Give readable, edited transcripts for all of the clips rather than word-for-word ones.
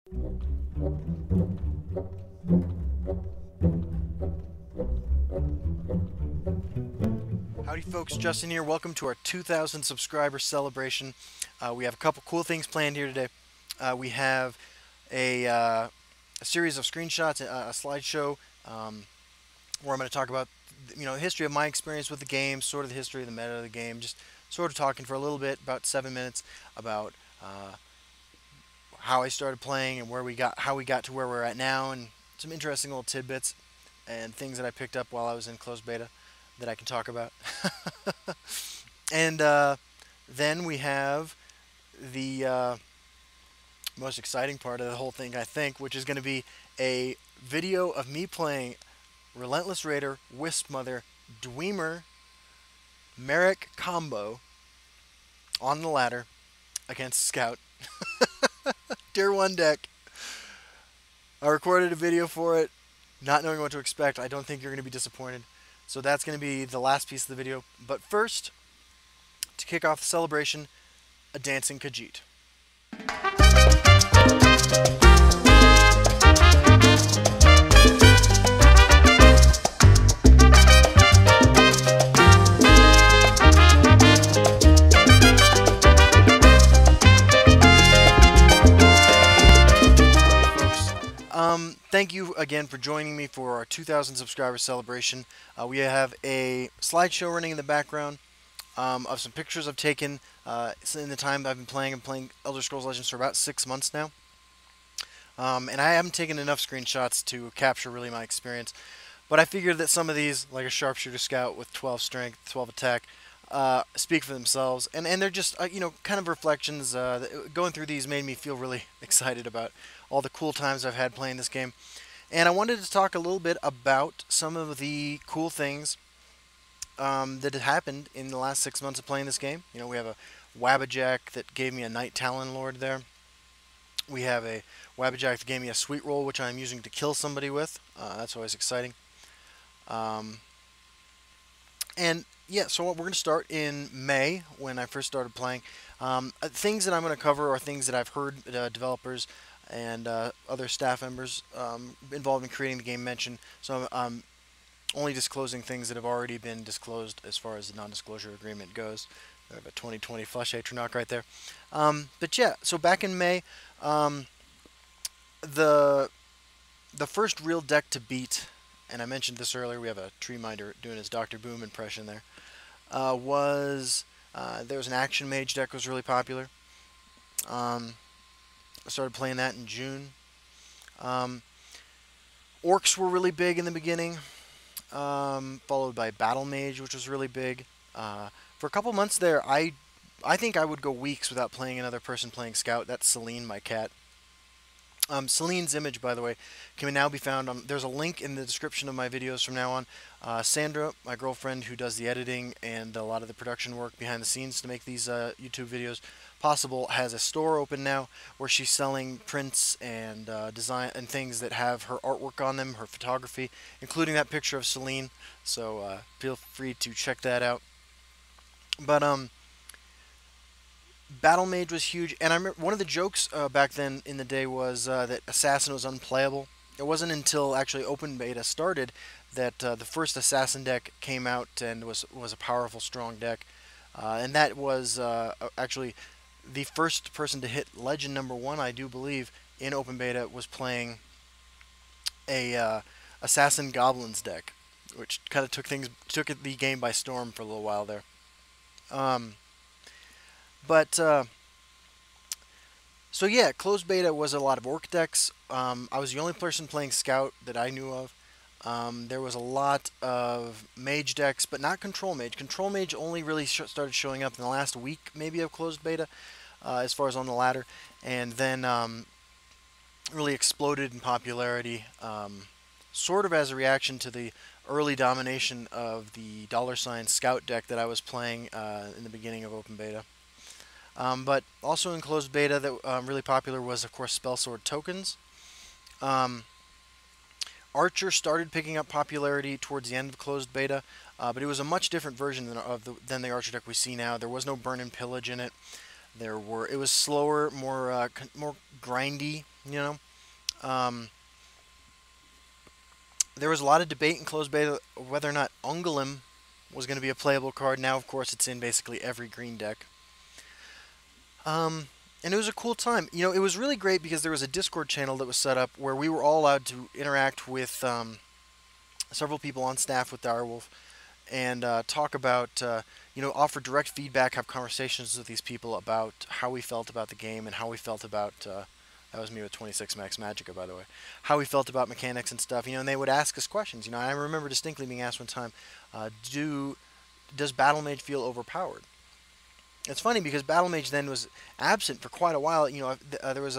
Howdy folks, Justin here. Welcome to our 2,000 subscriber celebration. We have a couple cool things planned here today. We have a series of screenshots, a slideshow where I'm going to talk about the history of my experience with the game, sort of the history of the meta of the game, just sort of talking for a little bit, about 7 minutes, about how I started playing and how we got to where we're at now, and some interesting little tidbits and things that I picked up while I was in closed beta that I can talk about. And then we have the most exciting part of the whole thing, I think, which is going to be a video of me playing Relentless Raider, Wisp Mother, Dwemer, Merrick combo on the ladder against Scout. Tier 1 deck. I recorded a video for it, not knowing what to expect. I don't think you're going to be disappointed. So that's going to be the last piece of the video. But first, to kick off the celebration, a dancing Khajiit. Thank you again for joining me for our 2,000 subscriber celebration. We have a slideshow running in the background of some pictures I've taken in the time I've been playing. I'm playing Elder Scrolls Legends for about 6 months now. And I haven't taken enough screenshots to capture really my experience. But I figured that some of these, like a Sharpshooter Scout with 12 strength, 12 attack, speak for themselves. And they're just, kind of reflections. Going through these made me feel really excited about all the cool times I've had playing this game. And I wanted to talk a little bit about some of the cool things that had happened in the last 6 months of playing this game. We have a Wabbajack that gave me a Night Talon Lord there. We have a Wabbajack that gave me a Sweet Roll, which I'm using to kill somebody with. That's always exciting. And yeah, so we're going to start in May when I first started playing. Things that I'm going to cover are things that I've heard developers and other staff members involved in creating the game mention. So I'm only disclosing things that have already been disclosed as far as the non-disclosure agreement goes. I have a 2020 Flush Atronach right there. But yeah, so back in May, the first real deck to beat, and I mentioned this earlier, we have a Treeminder doing his Dr. Boom impression there, there was an Action Mage deck that was really popular. I started playing that in June. Orcs were really big in the beginning, followed by Battlemage, which was really big. For a couple months there, I think I would go weeks without playing another person playing Scout. That's Celine, my cat. Celine's image, by the way, can now be found on... There's a link in the description of my videos from now on. Sandra, my girlfriend who does the editing and a lot of the production work behind the scenes to make these YouTube videos possible, has a store open now where she's selling prints and design and things that have her artwork on them, her photography, including that picture of Celine. So feel free to check that out. But Battlemage was huge, and I remember one of the jokes back then in the day was that Assassin was unplayable. It wasn't until actually open beta started that the first Assassin deck came out and was a powerful, strong deck, and that was actually the first person to hit Legend #1, I do believe, in open beta was playing a Assassin Goblins deck, which kind of took the game by storm for a little while there. So yeah, closed beta was a lot of orc decks. I was the only person playing Scout that I knew of. There was a lot of mage decks, but not control mage. Control mage only really started showing up in the last week, maybe, of closed beta, as far as on the ladder, and then really exploded in popularity, sort of as a reaction to the early domination of the $ Scout deck that I was playing in the beginning of open beta. But also in closed beta that really popular was, of course, Spellsword tokens. Archer started picking up popularity towards the end of closed beta, but it was a much different version than the Archer deck we see now. There was no burn and pillage in it. It was slower, more grindy, You know, um, there was a lot of debate in closed beta whether or not Ungolem was going to be a playable card. Now, of course, it's in basically every green deck. Um, and it was a cool time. You know, it was really great because there was a Discord channel that was set up where we were all allowed to interact with several people on staff with Direwolf and talk about, offer direct feedback, have conversations with these people about how we felt about the game and how we felt about. That was me with 26 Max Magica, by the way. How we felt about mechanics and stuff, and they would ask us questions. I remember distinctly being asked one time, does Battlemage feel overpowered? It's funny because Battlemage then was absent for quite a while. There was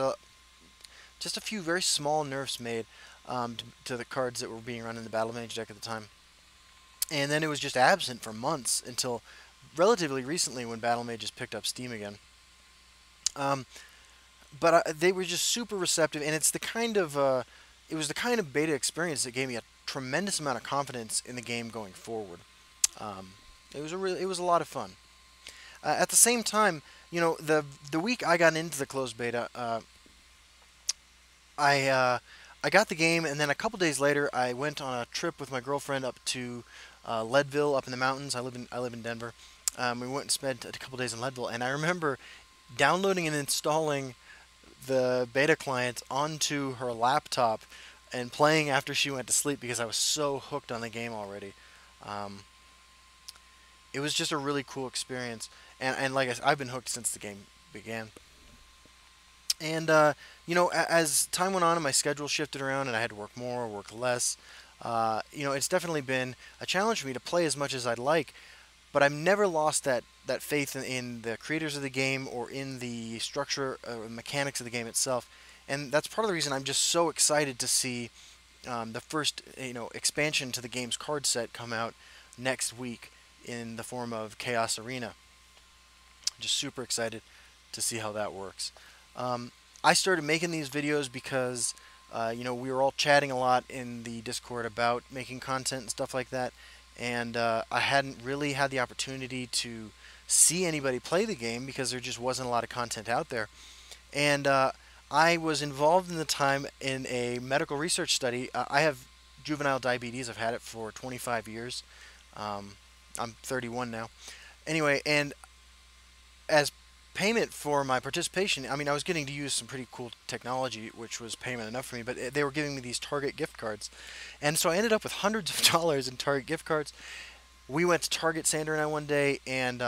just a few very small nerfs made to the cards that were being run in the Battlemage deck at the time. And then it was just absent for months until relatively recently when Battlemage just picked up steam again. But they were just super receptive, and it's it was the kind of beta experience that gave me a tremendous amount of confidence in the game going forward. It was a lot of fun. At the same time, the week I got into the closed beta, I got the game, and then a couple days later, I went on a trip with my girlfriend up to Leadville, up in the mountains. I live in Denver. We went and spent a couple days in Leadville, and I remember downloading and installing the beta client onto her laptop and playing after she went to sleep because I was so hooked on the game already. It was just a really cool experience, and like I said, I've been hooked since the game began. And as time went on and my schedule shifted around and I had to work more or work less, it's definitely been a challenge for me to play as much as I'd like. But I've never lost that faith in the creators of the game or in the structure or mechanics of the game itself. And that's part of the reason I'm just so excited to see the first expansion to the game's card set come out next week in the form of Chaos Arena. Just super excited to see how that works. I started making these videos because we were all chatting a lot in the Discord about making content and stuff like that, and I hadn't really had the opportunity to see anybody play the game because there just wasn't a lot of content out there. And I was involved in the time in a medical research study. I have juvenile diabetes. I've had it for 25 years. I'm 31 now. Anyway, and as payment for my participation, I was getting to use some pretty cool technology, which was payment enough for me, but they were giving me these Target gift cards. And so I ended up with hundreds of dollars in Target gift cards. We went to Target, Sandra and I, one day, and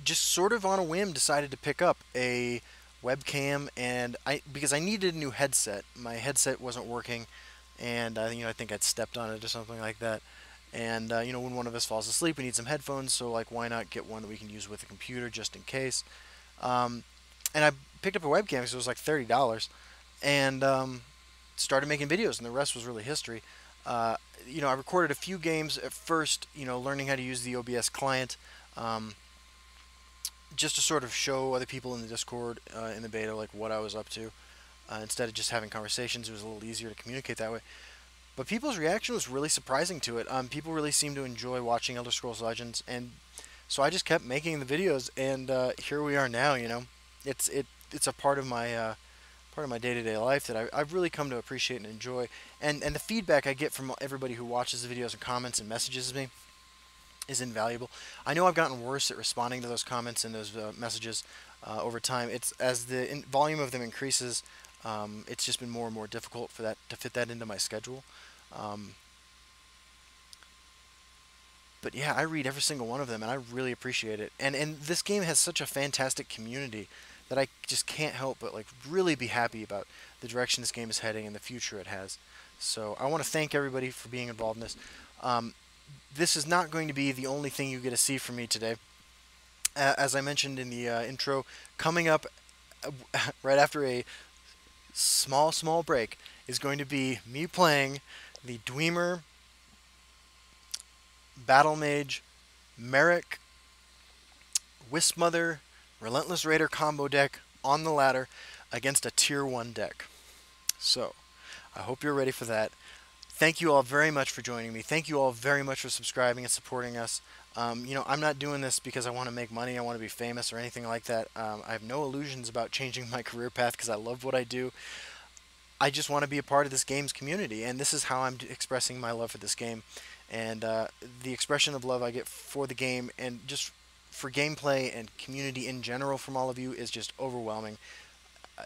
just sort of on a whim decided to pick up a webcam, and because I needed a new headset. My headset wasn't working, and I think I'd stepped on it or something like that. And when one of us falls asleep, we need some headphones. So why not get one that we can use with a computer just in case? And I picked up a webcam because it was like $30, and started making videos, and the rest was really history. I recorded a few games at first. Learning how to use the OBS client, just to sort of show other people in the Discord in the beta what I was up to. Instead of just having conversations, it was a little easier to communicate that way. But people's reaction was really surprising to it. People really seemed to enjoy watching Elder Scrolls Legends, and so I just kept making the videos, and here we are now. It's a part of my day-to-day life that I've really come to appreciate and enjoy. And the feedback I get from everybody who watches the videos and comments and messages me is invaluable. I know I've gotten worse at responding to those comments and those messages over time. It's as the volume of them increases. It's just been more and more difficult to fit that into my schedule. But yeah, I read every single one of them, and I really appreciate it. And this game has such a fantastic community that I just can't help but really be happy about the direction this game is heading and the future it has. So I want to thank everybody for being involved in this. This is not going to be the only thing you get to see from me today. As I mentioned in the intro, coming up right after a small break is going to be me playing the Dwemer Battlemage Merrick Wisp-Mother Relentless Raider combo deck on the ladder against a Tier 1 deck. So, I hope you're ready for that. Thank you all very much for joining me. Thank you all very much for subscribing and supporting us. You know, I'm not doing this because I want to make money, I want to be famous or anything like that. I have no illusions about changing my career path because I love what I do. I just want to be a part of this game's community, and this is how I'm expressing my love for this game. And the expression of love I get for the game and just for gameplay and community in general from all of you is just overwhelming.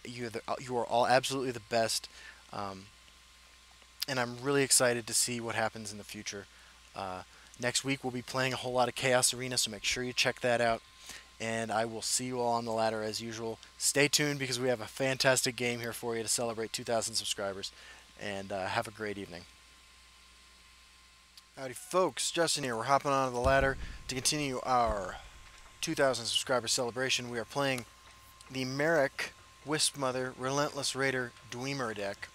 You are all absolutely the best, and I'm really excited to see what happens in the future. Next week we'll be playing a whole lot of Chaos Arena, so make sure you check that out. And I will see you all on the ladder as usual. Stay tuned because we have a fantastic game here for you to celebrate 2,000 subscribers. And have a great evening. Howdy folks, Justin here. We're hopping onto the ladder to continue our 2,000 subscriber celebration. We are playing the Merrick Wisp Mother Relentless Raider Dwemer deck.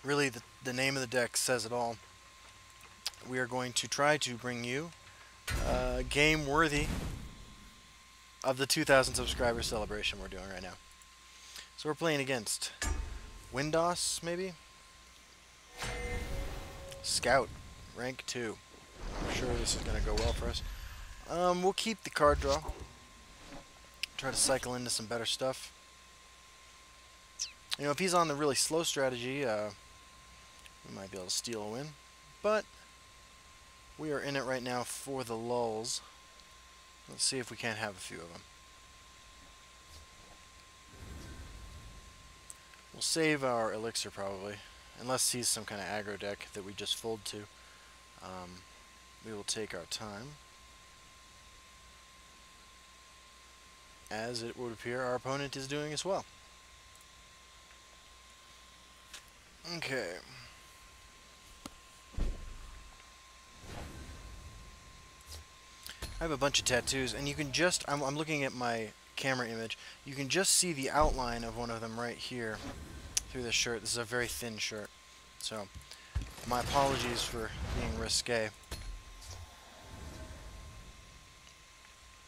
Really, the name of the deck says it all. We are going to try to bring you a game worthy of the 2,000 subscriber celebration we're doing right now. So we're playing against Windos, maybe? Scout, rank 2. I'm sure this is going to go well for us. We'll keep the card draw. Try to cycle into some better stuff. You know, if he's on the really slow strategy, we might be able to steal a win. But we are in it right now for the lulz. Let's see if we can't have a few of them. We'll save our elixir probably, unless he's some kind of aggro deck that we just fold to. We will take our time. As it would appear our opponent is doing as well. Okay. I have a bunch of tattoos, and you can just, I'm looking at my camera image, you can just see the outline of one of them right here through this shirt. This is a very thin shirt, so my apologies for being risque.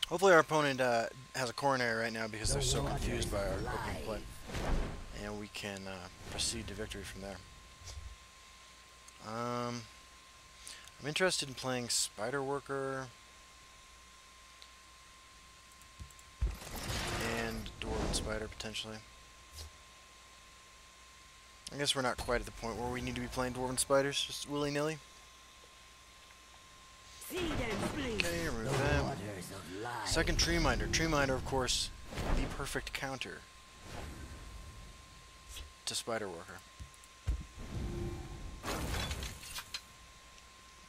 Hopefully our opponent has a coronary right now because they're so confused by our opening play, and we can proceed to victory from there. I'm interested in playing Spider Worker and Dwarven Spider potentially. I guess we're not quite at the point where we need to be playing Dwarven Spiders just willy-nilly. Okay, remove them. Second Tree Minder. Tree Minder, of course, the perfect counter to Spider Worker.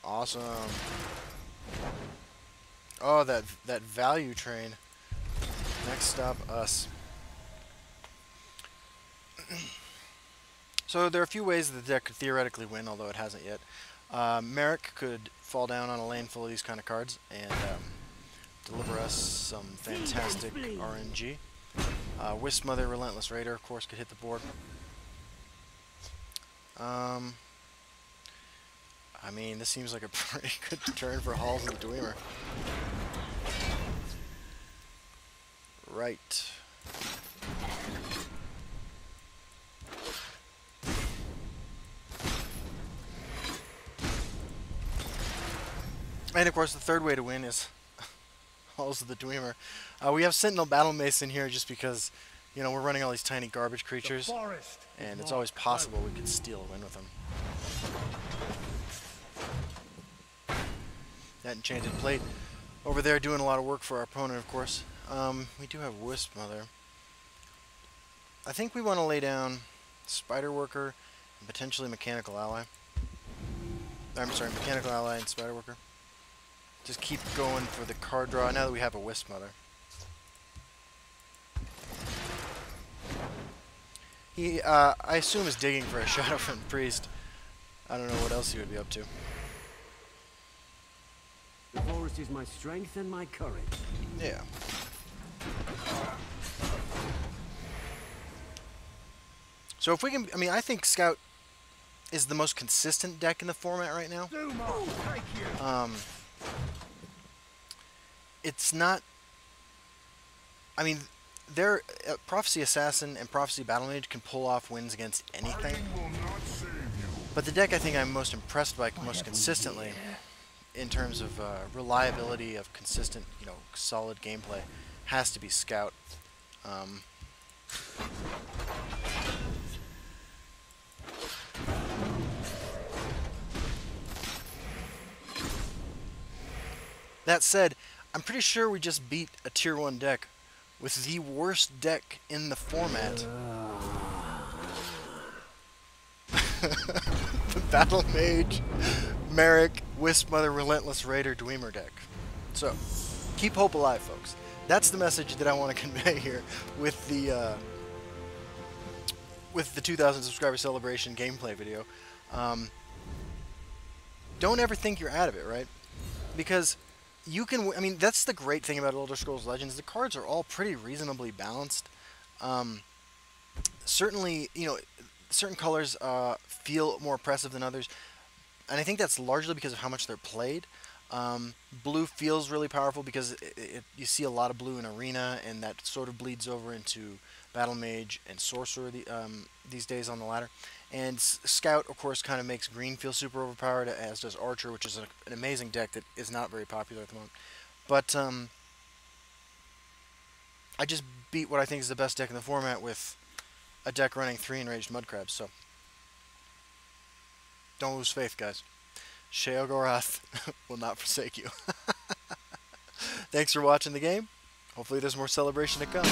Awesome. Oh, that value train. Next stop, us. So there are a few ways that the deck could theoretically win, although it hasn't yet. Merrick could fall down on a lane full of these kind of cards and deliver us some fantastic RNG. Wisp Mother Relentless Raider, of course, could hit the board. I mean, this seems like a pretty good turn for Halls and Dwemer. Right. And of course, the third way to win is Halls of the Dwemer. We have Sentinel Battlemage in here just because, you know, we're running all these tiny garbage creatures, and it's always possible we could steal a win with them. That enchanted plate over there doing a lot of work for our opponent, of course. We do have Wisp Mother. I think we want to lay down Spider Worker and potentially Mechanical Ally. I'm sorry, Mechanical Ally and Spider Worker. Just keep going for the card draw now that we have a Wisp Mother. He, I assume, is digging for a Shadowrun Priest. I don't know what else he would be up to. The forest is my strength and my courage. Yeah. So if we can, I mean, I think Scout is the most consistent deck in the format right now. It's not, I mean, their Prophecy Assassin and Prophecy Battlemage can pull off wins against anything. But the deck I think I'm most impressed by most consistently in terms of reliability of consistent, solid gameplay, has to be Scout. Um, that said, I'm pretty sure we just beat a Tier 1 deck with the worst deck in the format. The Battlemage, Merrick, Wisp Mother, Relentless Raider, Dwemer deck. So, keep hope alive, folks. That's the message that I want to convey here with the 2,000 subscriber celebration gameplay video. Don't ever think you're out of it, right? Because you can. I mean, that's the great thing about Elder Scrolls Legends. The cards are all pretty reasonably balanced. Certainly, certain colors feel more oppressive than others, and I think that's largely because of how much they're played. Blue feels really powerful because you see a lot of blue in Arena, and that sort of bleeds over into Battle Mage and Sorcerer these days on the ladder. And Scout, of course, kind of makes green feel super overpowered, as does Archer, which is an amazing deck that is not very popular at the moment. But I just beat what I think is the best deck in the format with a deck running 3 Enraged Mudcrabs, so don't lose faith, guys. Sheogorath will not forsake you. Thanks for watching the game. Hopefully there's more celebration to come.